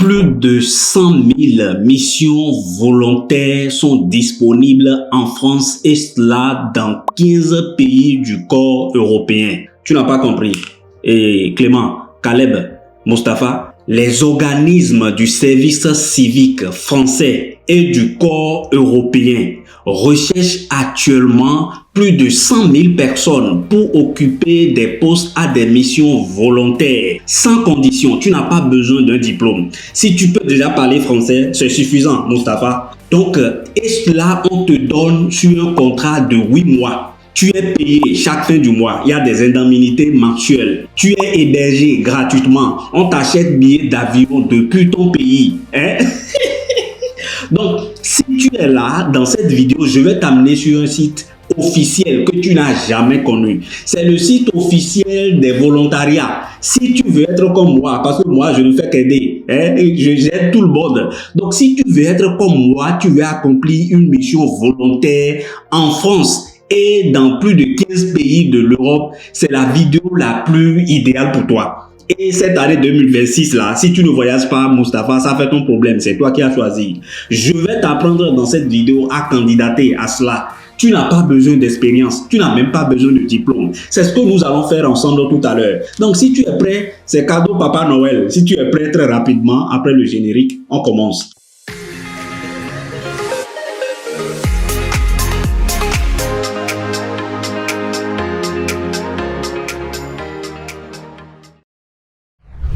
Plus de 100 000 missions volontaires sont disponibles en France et cela dans 15 pays du corps européen. Tu n'as pas compris. Et Clément, Caleb, Mustapha, les organismes du service civique français et du corps européen recherchent actuellement plus de 100 000 personnes pour occuper des postes à des missions volontaires. Sans condition, tu n'as pas besoin d'un diplôme. Si tu peux déjà parler français, c'est suffisant, Mustapha. Donc, et cela, on te donne sur un contrat de 8 mois. Tu es payé chaque fin du mois. Il y a des indemnités mensuelles. Tu es hébergé gratuitement. On t'achète billets d'avion depuis ton pays. Hein? Donc, si tu es là, dans cette vidéo, je vais t'amener sur un site officiel que tu n'as jamais connu. C'est le site officiel des volontariats. Si tu veux être comme moi, parce que moi, je ne fais qu'aider, hein, j'aide tout le monde. Donc, si tu veux être comme moi, tu veux accomplir une mission volontaire en France et dans plus de 15 pays de l'Europe, c'est la vidéo la plus idéale pour toi. Et cette année 2026 là, si tu ne voyages pas, Mustapha, ça fait ton problème. C'est toi qui as choisi. Je vais t'apprendre dans cette vidéo à candidater à cela. Tu n'as pas besoin d'expérience. Tu n'as même pas besoin de diplôme. C'est ce que nous allons faire ensemble tout à l'heure. Donc, si tu es prêt, c'est cadeau Papa Noël. Si tu es prêt très rapidement, après le générique, on commence.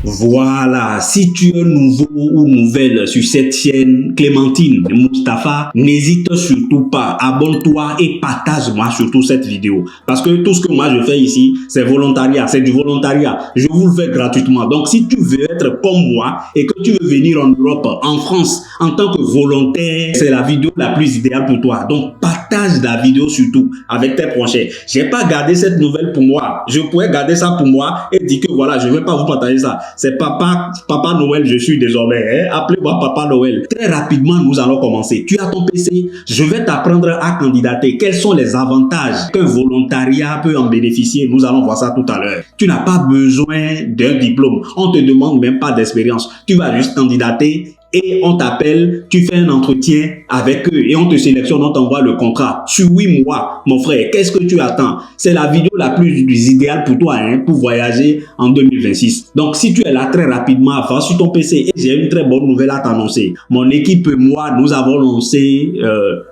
Voilà, si tu es nouveau ou nouvelle sur cette chaîne, Clémentine, Mustapha, n'hésite surtout pas, abonne-toi et partage-moi surtout cette vidéo. Parce que tout ce que moi je fais ici, c'est volontariat, c'est du volontariat. Je vous le fais gratuitement. Donc si tu veux être comme moi et que tu veux venir en Europe, en France, en tant que volontaire, c'est la vidéo la plus idéale pour toi. Donc partage la vidéo surtout avec tes prochains. J'ai pas gardé cette nouvelle pour moi. Je pourrais garder ça pour moi et dire que voilà, je vais pas vous partager ça. C'est Papa Noël, je suis désormais. Hein? Appelez-moi Papa Noël. Très rapidement, nous allons commencer. Tu as ton PC, je vais t'apprendre à candidater. Quels sont les avantages qu'un volontariat peut en bénéficier? Nous allons voir ça tout à l'heure. Tu n'as pas besoin d'un diplôme. On te demande même pas d'expérience. Tu vas juste candidater et on t'appelle, tu fais un entretien avec eux et on te sélectionne, on t'envoie le contrat. Sur 8 mois, mon frère, qu'est-ce que tu attends? C'est la vidéo la plus idéale pour toi, hein, pour voyager en 2026. Donc, si tu es là très rapidement, va sur ton PC et j'ai une très bonne nouvelle à t'annoncer. Mon équipe et moi, nous avons lancé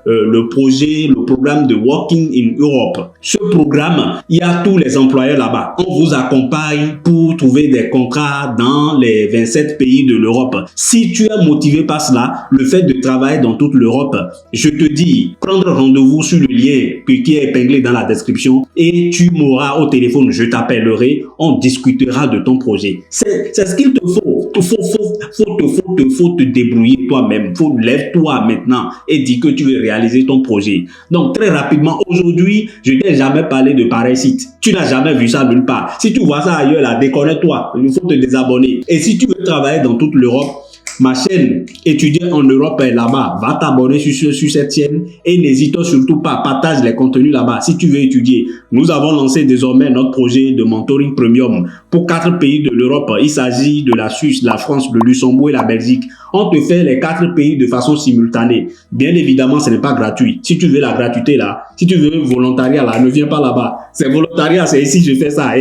le programme de Working in Europe. Ce programme, il y a tous les employeurs là-bas. On vous accompagne pour trouver des contrats dans les 27 pays de l'Europe. Si tu es motivé par cela, le fait de travailler dans toute l'Europe, je te dis, prendre rendez-vous sur le lien qui est épinglé dans la description et tu m'auras au téléphone, je t'appellerai, on discutera de ton projet. C'est ce qu'il te faut. Faut te débrouiller toi-même. Lève-toi maintenant et dis que tu veux réaliser ton projet. Donc très rapidement, aujourd'hui, je t'ai jamais parlé de pareil site. Tu n'as jamais vu ça nulle part. Si tu vois ça ailleurs, là, déconnecte-toi. Il faut te désabonner. Et si tu veux travailler dans toute l'Europe, ma chaîne étudier en Europe est là-bas. Va t'abonner sur cette chaîne et n'hésite surtout pas, partage les contenus là-bas si tu veux étudier. Nous avons lancé désormais notre projet de mentoring premium pour 4 pays de l'Europe. Il s'agit de la Suisse, la France, le Luxembourg et la Belgique. On te fait les 4 pays de façon simultanée. Bien évidemment, ce n'est pas gratuit. Si tu veux la gratuité là, si tu veux volontariat là, ne viens pas là-bas. C'est volontariat, c'est ici je fais ça.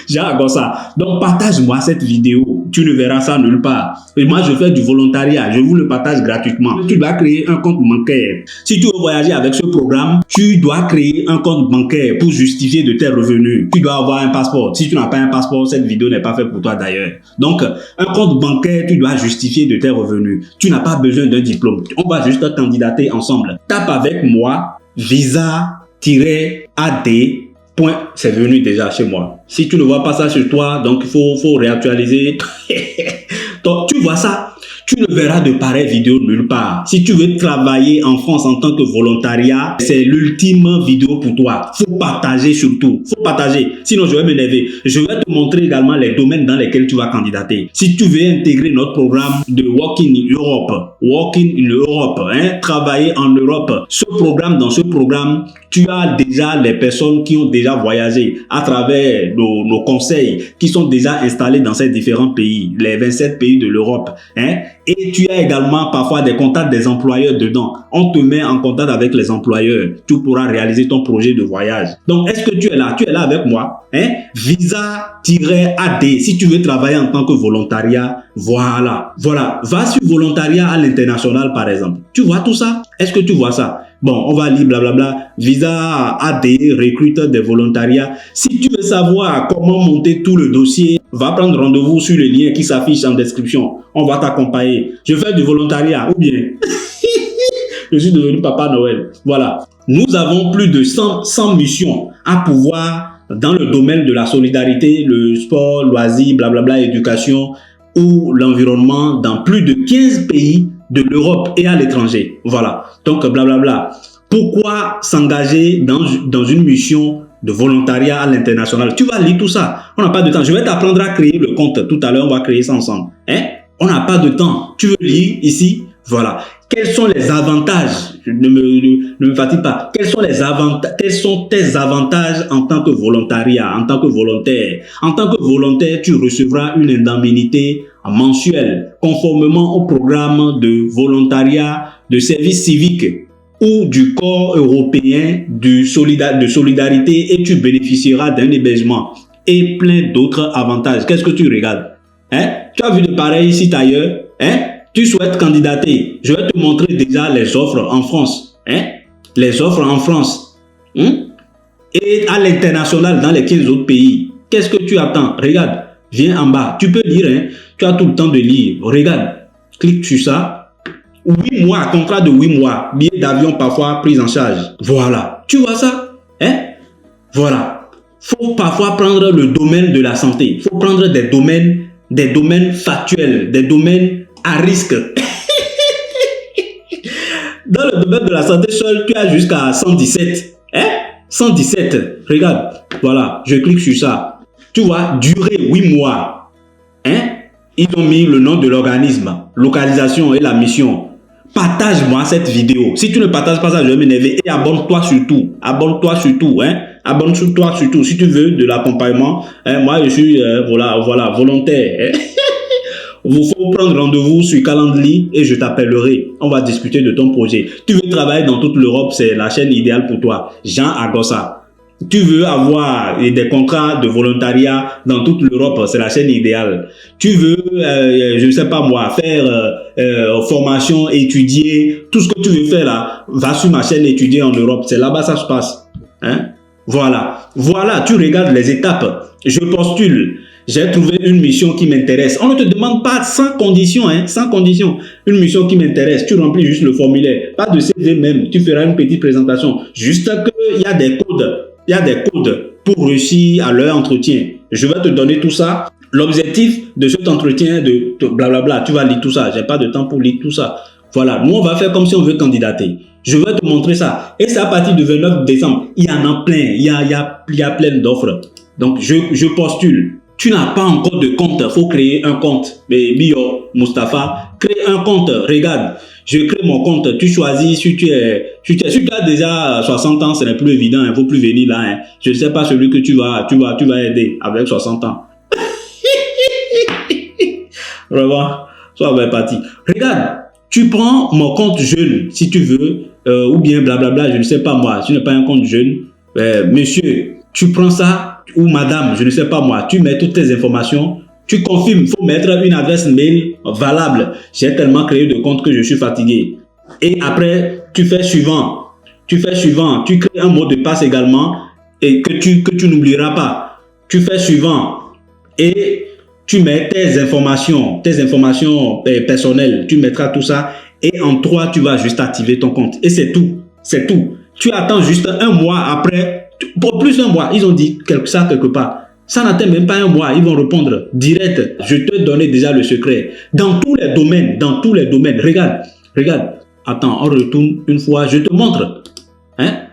J'adore ça. Donc, partage-moi cette vidéo. Tu ne verras ça nulle part. Et moi, je fais du volontariat. Je vous le partage gratuitement. Tu dois créer un compte bancaire. Si tu veux voyager avec ce programme, tu dois créer un compte bancaire pour justifier de tes revenus. Tu dois avoir un passeport. Si tu n'as pas un passeport, cette vidéo n'est pas faite pour toi d'ailleurs. Donc, un compte bancaire, tu dois justifier de tes revenus. Tu n'as pas besoin d'un diplôme. On va juste candidater ensemble. Tape avec moi visa-ad. C'est venu déjà chez moi. Si tu ne vois pas ça sur toi, donc il faut réactualiser. Donc tu vois ça, tu ne verras de pareilles vidéos nulle part. Si tu veux travailler en France en tant que volontariat, c'est l'ultime vidéo pour toi. Faut partager surtout. Faut partager. Sinon, je vais m'énerver. Je vais te montrer également les domaines dans lesquels tu vas candidater. Si tu veux intégrer notre programme de Working in Europe, hein, travailler en Europe. Dans ce programme, Tu as déjà les personnes qui ont déjà voyagé à travers nos conseils, qui sont déjà installés dans ces différents pays, les 27 pays de l'Europe. Hein? Et tu as également parfois des contacts des employeurs dedans. On te met en contact avec les employeurs. Tu pourras réaliser ton projet de voyage. Donc, est-ce que tu es là? Tu es là avec moi. Hein? Visa-AD. Si tu veux travailler en tant que volontariat, voilà. Va sur volontariat à l'international, par exemple. Tu vois tout ça? Est-ce que tu vois ça? Bon, on va lire blablabla. Visa AD, recrute des volontariats. Si tu veux savoir comment monter tout le dossier, va prendre rendez-vous sur le lien qui s'affiche en description. On va t'accompagner. Je fais du volontariat ou bien je suis devenu Papa Noël. Voilà. Nous avons plus de 100 missions à pouvoir dans le domaine de la solidarité, le sport, loisirs, blablabla, éducation ou l'environnement dans plus de 15 pays de l'Europe et à l'étranger. Voilà. Donc, blablabla. Pourquoi s'engager dans une mission de volontariat à l'international? Tu vas lire tout ça. On n'a pas de temps. Je vais t'apprendre à créer le compte. Tout à l'heure, on va créer ça ensemble. Hein? On n'a pas de temps. Tu veux lire ici? Voilà. Quels sont les avantages? Ne me fatigue pas. Quels sont tes avantages en tant que volontariat, en tant que volontaire? En tant que volontaire, tu recevras une indemnité mensuelle, conformément au programme de volontariat de service civique ou du corps européen de solidarité, et tu bénéficieras d'un hébergement et plein d'autres avantages. Qu'est-ce que tu regardes? Hein? Tu as vu de pareil ici ailleurs? Hein? Tu souhaites candidater? Je vais te montrer déjà les offres en France. Hein? Les offres en France. Et à l'international dans les 15 autres pays. Qu'est-ce que tu attends? Regarde, viens en bas. Tu peux lire, hein? Tu as tout le temps de lire. Regarde, clique sur ça. 8 mois, contrat de 8 mois. Billet d'avion parfois pris en charge. Voilà. Tu vois ça? Hein? Voilà. Faut parfois prendre le domaine de la santé. Il faut prendre des domaines factuels, des domaines à risque. Dans le domaine de la santé seul, tu as jusqu'à 117. Hein? 117. Regarde. Voilà. Je clique sur ça. Tu vois, durée 8 mois. Hein? Ils ont mis le nom de l'organisme, localisation et la mission. Partage-moi cette vidéo. Si tu ne partages pas ça, je vais m'énerver. Et abonne-toi surtout. Abonne-toi surtout. Hein? Abonne-toi surtout. Si tu veux de l'accompagnement, hein, moi je suis voilà, volontaire. Hein? Vous faut prendre rendez-vous sur Calendly et je t'appellerai. On va discuter de ton projet. Tu veux travailler dans toute l'Europe, c'est la chaîne idéale pour toi. Jean Agossa. Tu veux avoir des contrats de volontariat dans toute l'Europe, c'est la chaîne idéale. Tu veux, je ne sais pas moi, faire formation, étudier, tout ce que tu veux faire là, va sur ma chaîne étudier en Europe. C'est là-bas ça se passe. Hein? Voilà, tu regardes les étapes. Je postule. J'ai trouvé une mission qui m'intéresse. On ne te demande pas sans condition, hein, sans condition. Une mission qui m'intéresse, tu remplis juste le formulaire. Pas de CV même, tu feras une petite présentation. Juste qu'il y a des codes. Il y a des codes pour réussir à leur entretien. Je vais te donner tout ça. L'objectif de cet entretien de blablabla, tu vas lire tout ça. J'ai pas de temps pour lire tout ça. Voilà, nous on va faire comme si on veut candidater. Je vais te montrer ça. Et c'est à partir du 29 décembre. Il y en a plein. Il y a plein d'offres. Donc je postule. Tu n'as pas encore de compte, il faut créer un compte. Bio, Mustapha, crée un compte. Regarde, je crée mon compte. Tu choisis si tu as déjà 60 ans, ce n'est plus évident, il ne faut plus venir là. Hein. Je ne sais pas celui que tu vas aider avec 60 ans. Vraiment, soit bien parti. Regarde, tu prends mon compte jeune si tu veux, ou bien blablabla, je ne sais pas moi, tu n'as pas un compte jeune. Monsieur, tu prends ça. Ou madame, je ne sais pas moi, tu mets toutes tes informations, tu confirmes, il faut mettre une adresse mail valable. J'ai tellement créé de comptes que je suis fatigué. Et après, tu fais suivant, tu crées un mot de passe également et que tu n'oublieras pas. Tu fais suivant et tu mets tes informations personnelles, tu mettras tout ça et en 3, tu vas juste activer ton compte. Et c'est tout. Tu attends juste un mois après. Pour plus d'un mois, ils ont dit ça quelque part. Ça n'atteint même pas un mois, ils vont répondre direct. Je te donnais déjà le secret. Dans tous les domaines. Regarde. Attends, on retourne une fois, je te montre.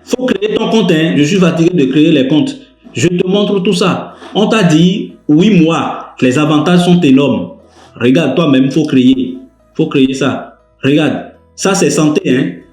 Faut créer ton compte. Je suis fatigué de créer les comptes. Je te montre tout ça. On t'a dit 8 mois. Les avantages sont énormes. Regarde, toi-même, faut créer ça. Regarde, ça c'est santé.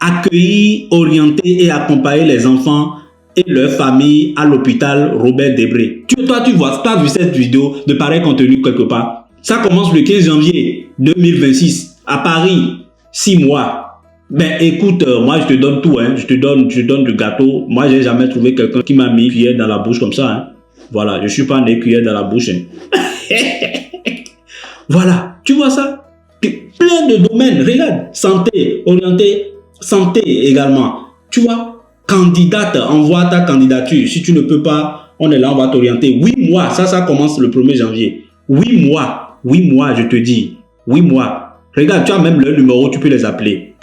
accueillir, orienter et accompagner les enfants et leurs familles à l'hôpital Robert Debré. Toi, tu as vu cette vidéo de pareil contenu quelque part? Ça commence le 15 janvier 2026 à Paris, 6 mois. Ben écoute, moi je te donne tout, hein. Je te donne du gâteau. Moi j'ai jamais trouvé quelqu'un qui m'a mis une cuillère dans la bouche comme ça, hein. Voilà, je suis pas né cuillère dans la bouche, hein. Voilà, tu vois ça? Plein de domaines, regarde, santé, orienté, santé également. Tu vois, candidate, envoie ta candidature. Si tu ne peux pas, on est là, on va t'orienter. 8 mois, ça commence le 1er janvier. 8 mois, je te dis. 8 mois. Regarde, tu as même leur numéro, tu peux les appeler.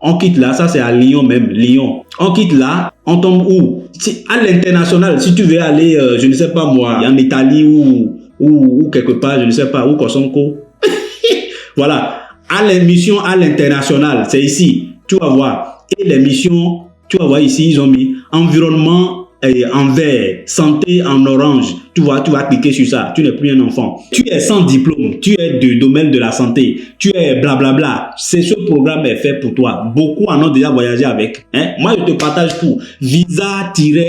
On quitte là, ça c'est à Lyon même, Lyon. On quitte là, on tombe où? À l'international, si tu veux aller, je ne sais pas moi, en Italie ou quelque part, je ne sais pas, où Kosonko. Voilà, à l'émission à l'international, c'est ici, tu vas voir. Et les missions, tu vas voir ici, ils ont mis environnement en vert, santé en orange. Tu vas cliquer sur ça, tu n'es plus un enfant. Tu es sans diplôme, tu es du domaine de la santé, tu es blablabla. C'est ce programme est fait pour toi. Beaucoup en ont déjà voyagé avec. Hein? Moi, je te partage tout. Visa-ad.org.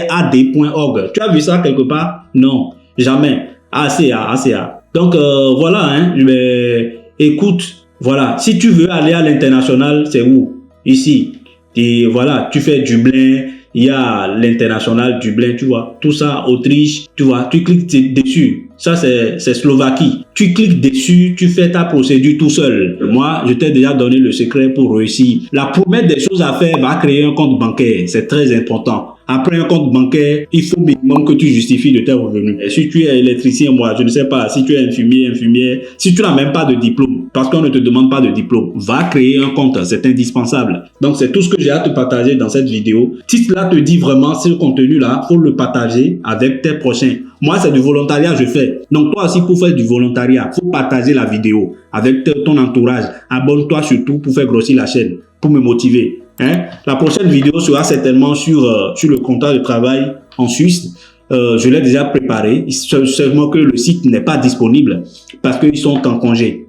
Tu as vu ça quelque part? Non, jamais. ACA. Donc, voilà, hein, écoute, voilà, si tu veux aller à l'international, c'est où? Ici. Et voilà, tu fais Dublin, il y a l'international Dublin, tu vois. Tout ça, Autriche, tu vois, tu cliques dessus. Ça, c'est Slovaquie. Tu cliques dessus, tu fais ta procédure tout seul. Moi, je t'ai déjà donné le secret pour réussir. La première des choses à faire, va créer un compte bancaire. C'est très important. Après un compte bancaire, il faut minimum que tu justifies de tes revenus. Et si tu es électricien, moi, je ne sais pas, si tu es infirmière, si tu n'as même pas de diplôme, parce qu'on ne te demande pas de diplôme, va créer un compte, c'est indispensable. Donc, c'est tout ce que j'ai à te partager dans cette vidéo. Si cela te dit vraiment, ce contenu-là, faut le partager avec tes prochains. Moi, c'est du volontariat, je fais. Donc, toi aussi, pour faire du volontariat, faut partager la vidéo avec ton entourage. Abonne-toi surtout pour faire grossir la chaîne, pour me motiver. Hein? La prochaine vidéo sera certainement sur le contrat de travail en Suisse. Je l'ai déjà préparé. Seulement que le site n'est pas disponible parce qu'ils sont en congé.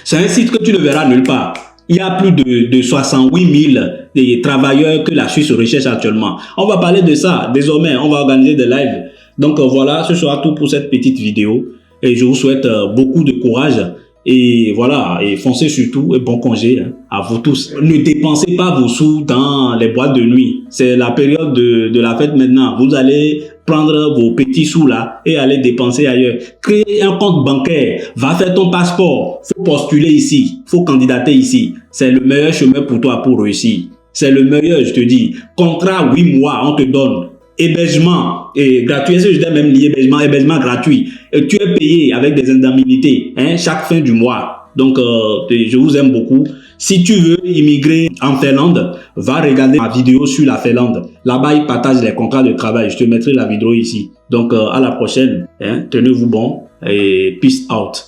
C'est un site que tu ne verras nulle part. Il y a plus de 68 000 des travailleurs que la Suisse recherche actuellement. On va parler de ça. Désormais, on va organiser des lives. Donc voilà, ce sera tout pour cette petite vidéo. Et je vous souhaite beaucoup de courage. Et voilà, et foncez surtout et bon congé hein, à vous tous. Ne dépensez pas vos sous dans les boîtes de nuit. C'est la période de la fête maintenant. Vous allez prendre vos petits sous là et aller dépenser ailleurs. Créez un compte bancaire. Va faire ton passeport. Faut postuler ici. Faut candidater ici. C'est le meilleur chemin pour toi pour réussir. C'est le meilleur, je te dis. Contrat 8 mois, on te donne. Hébergement et gratuit, est-ce que je t'ai même lié hébergement gratuit. Et tu es payé avec des indemnités hein, chaque fin du mois. Donc, je vous aime beaucoup. Si tu veux immigrer en Finlande, va regarder ma vidéo sur la Finlande. Là-bas, ils partagent les contrats de travail. Je te mettrai la vidéo ici. Donc, à la prochaine. Hein, tenez-vous bon et peace out.